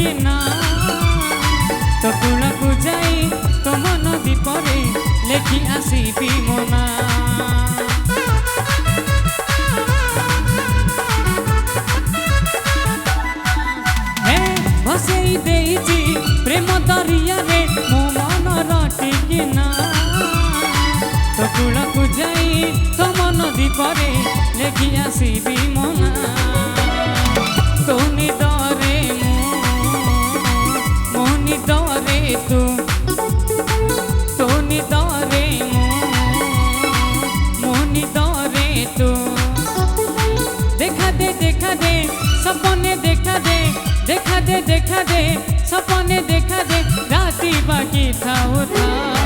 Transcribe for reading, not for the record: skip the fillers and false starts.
कि ना तो कूलकु जाई तो मन दीपरे लेखि आसीबी मना भसेई देइछि प्रेम दरिया रे मो मन रटी कि ना तो कूलकु जाई तो मन दीपरे लेखि आसीबी मना तो निदरे मो निदरे तू तो निदरे मो निदरे तू देखा दे सपने देखा दे सपने देखा दे राती बाकी था